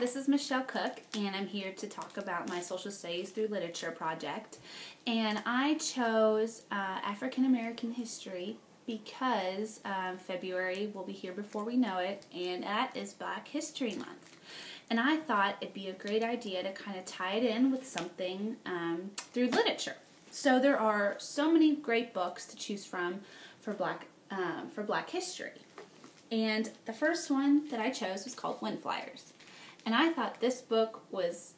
this is Michelle Cook, and I'm here to talk about my Social Studies Through Literature project. And I chose African American history because February will be here before we know it, and that is Black History Month. And I thought it'd be a great idea to kind of tie it in with something through literature. So there are so many great books to choose from for Black history. And the first one that I chose was called Windflyers. And I thought this book was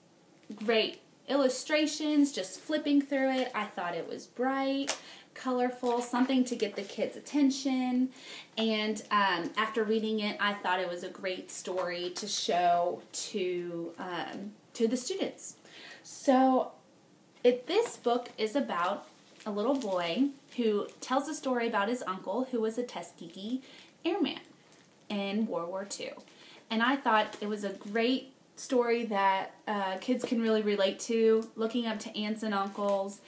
great. Illustrations, just flipping through it. I thought it was bright, colorful, something to get the kids' attention. And after reading it, I thought it was a great story to show to the students. So this book is about a little boy who tells a story about his uncle who was a Tuskegee Airman in World War II. And I thought it was a great story that kids can really relate to, looking up to aunts and uncles.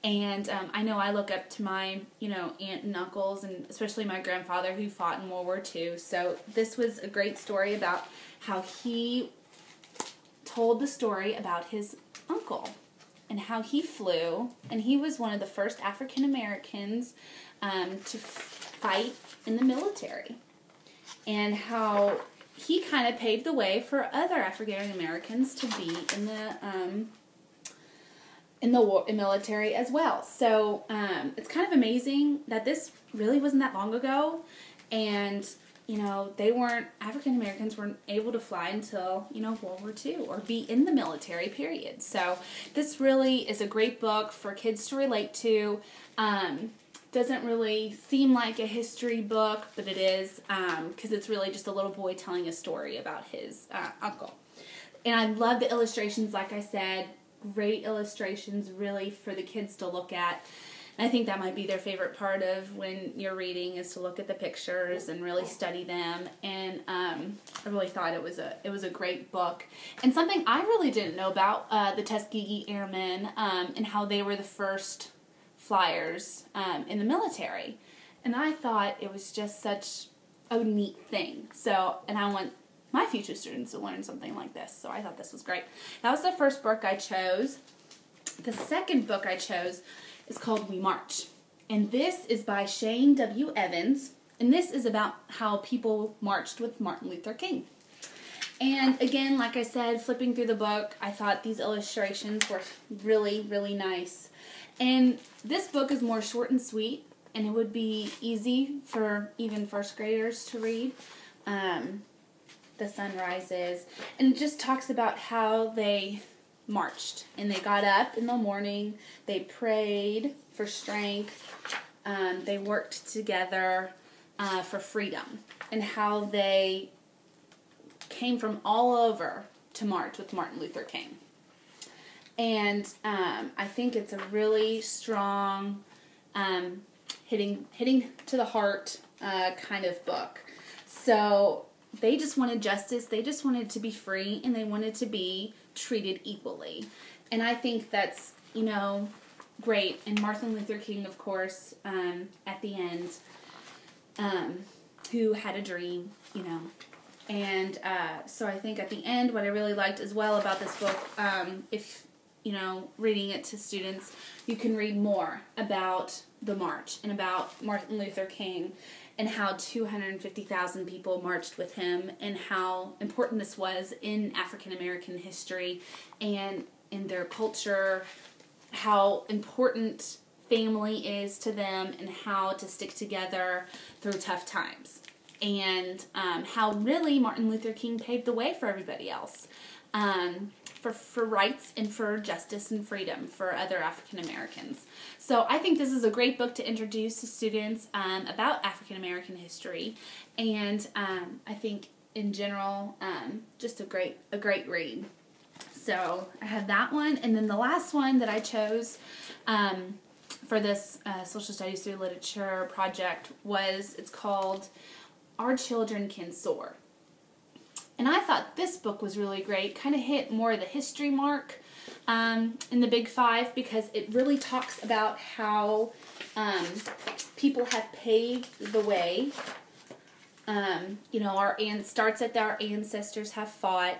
And I know I look up to my, aunt and uncles, and especially my grandfather who fought in World War II. So this was a great story about how he told the story about his uncle and how he flew. And he was one of the first African Americans to fight in the military. And how he kind of paved the way for other African Americans to be in the military as well. So it's kind of amazing that this really wasn't that long ago, and African Americans weren't able to fly until World War II or be in the military. Period. So this really is a great book for kids to relate to. Doesn't really seem like a history book, but it is, because it's really just a little boy telling a story about his uncle. And I love the illustrations, like I said. Great illustrations, really, for the kids to look at. And I think that might be their favorite part of when you're reading, is to look at the pictures and really study them. And I really thought it was a great book. And something I really didn't know about the Tuskegee Airmen and how they were the first flyers in the military. And I thought it was just such a neat thing. So, and I want my future students to learn something like this. So I thought this was great. That was the first book I chose. The second book I chose is called We March. And this is by Shane W. Evans. And this is about how people marched with Martin Luther King. And again, like I said, flipping through the book, I thought these illustrations were really, really nice. And this book is more short and sweet, and it would be easy for even first graders to read. The sun rises, and it just talks about how they marched, and they got up in the morning, they prayed for strength, they worked together for freedom, and how they came from all over to march with Martin Luther King. And I think it's a really strong, hitting to the heart kind of book. So they just wanted justice, they just wanted to be free, and they wanted to be treated equally. And I think that's, great. And Martin Luther King, of course, at the end, who had a dream, And so I think at the end, what I really liked as well about this book, if reading it to students, you can read more about the march and about Martin Luther King and how 250,000 people marched with him and how important this was in African American history and in their culture, how important family is to them and how to stick together through tough times. And how really Martin Luther King paved the way for everybody else. For rights and for justice and freedom for other African Americans. So I think this is a great book to introduce to students about African American history, and I think in general just a great read. So I have that one, and then the last one that I chose for this Social Studies Through Literature project it's called Our Children Can Soar. And I thought this book was really great, kind of hit more of the history mark in the Big Five, because it really talks about how people have paved the way. Starts at our ancestors have fought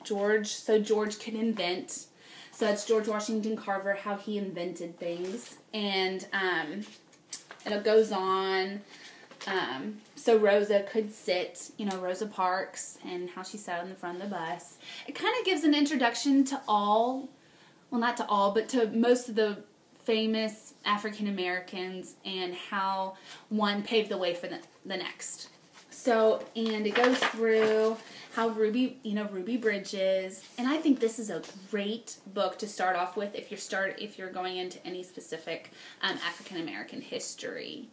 George can invent. So it's George Washington Carver, how he invented things. And it goes on. So Rosa could sit, Rosa Parks, and how she sat on the front of the bus. It kind of gives an introduction to not to all, but to most of the famous African Americans and how one paved the way for the next. So, and it goes through how Ruby Bridges, and I think this is a great book to start off with if you're going into any specific African American history.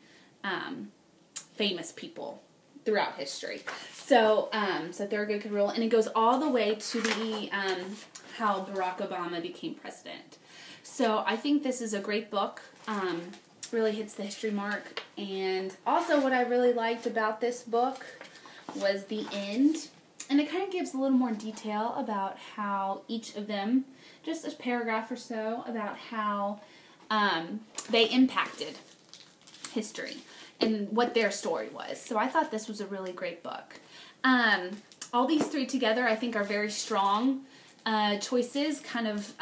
Famous people throughout history. So Thurgood could rule, and it goes all the way to the how Barack Obama became president. So I think this is a great book. Really hits the history mark. And also what I really liked about this book was the end. And it kind of gives a little more detail about how each of them, just a paragraph or so, about how they impacted history and what their story was. So I thought this was a really great book. All these three together I think are very strong choices, kind of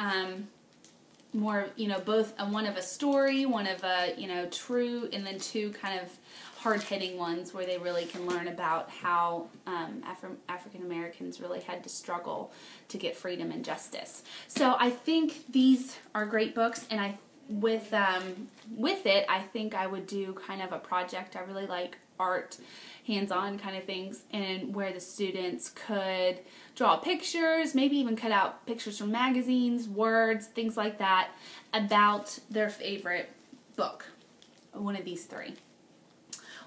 more, both one of a story, one of a, true, and then two kind of hard-hitting ones where they really can learn about how African Americans really had to struggle to get freedom and justice. So I think these are great books, and with it, I think I would do kind of a project. I really like art, hands-on kind of things, and where the students could draw pictures, maybe even cut out pictures from magazines, words, things like that, about their favorite book, one of these three.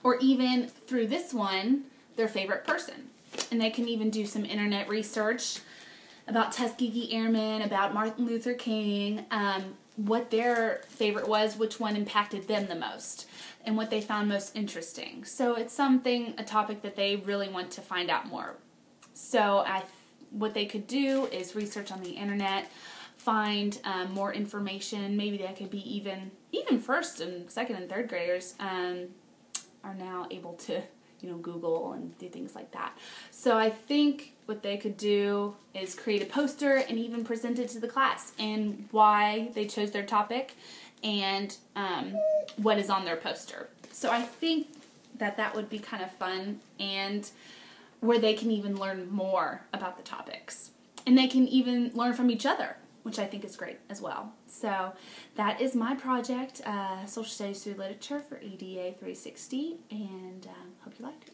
Or even through this one, their favorite person. And they can even do some internet research about Tuskegee Airmen, about Martin Luther King, what their favorite was, which one impacted them the most, and what they found most interesting. So it's a topic that they really want to find out more. So what they could do is research on the internet, find more information. Maybe that could be even first and second and third graders are now able to Google and do things like that. So I think what they could do is create a poster and even present it to the class and why they chose their topic and what is on their poster. So I think that would be kind of fun, and where they can even learn more about the topics. And they can even learn from each other, which I think is great as well. So that is my project, Social Studies Through Literature for EDA 360, and hope you liked it.